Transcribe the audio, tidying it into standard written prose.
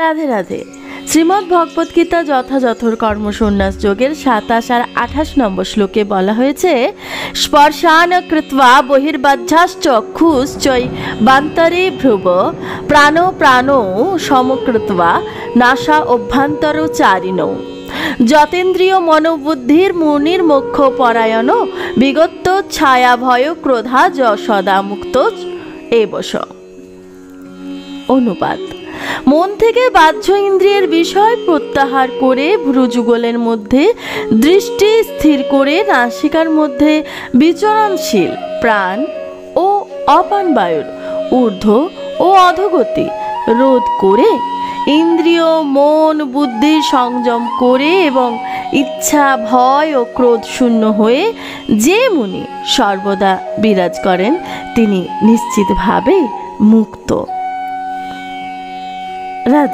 রাধে রাধে। শ্রীমদ্ ভগবত গীতা যথাযথর কর্মসন্ন্যাস যোগের 27 আর 28 নম্বর শ্লোকে বলা হয়েছে, স্পর্শান কৃত্বা বহির্বাহ্যাশ্চক্ষুশ্চৈ বান্তরে ভ্রুব প্রাণ প্রাণ সমকৃত্বা নাসা অভ্যন্তর চারিণ যতেন্দ্রিয় মনোবুদ্ধির মুনির মোক্ষ পরায়ণ বিগত ছায়া ভয় ক্রোধা সদা মুক্ত এবস। অনুবাদ: মন থেকে বাহ্য ইন্দ্রিয়ের বিষয় প্রত্যাহার করে ভ্রুযুগলের মধ্যে দৃষ্টি স্থির করে নাসিকার মধ্যে বিচরণশীল প্রাণ ও অপান বায়ুর ঊর্ধ্ব ও অধোগতি রোধ করে ইন্দ্রিয় মন বুদ্ধির সংযম করে এবং ইচ্ছা ভয় ও ক্রোধ শূন্য হয়ে যে মুনি সর্বদা বিরাজ করেন তিনি নিশ্চিতভাবে মুক্ত। রাধে।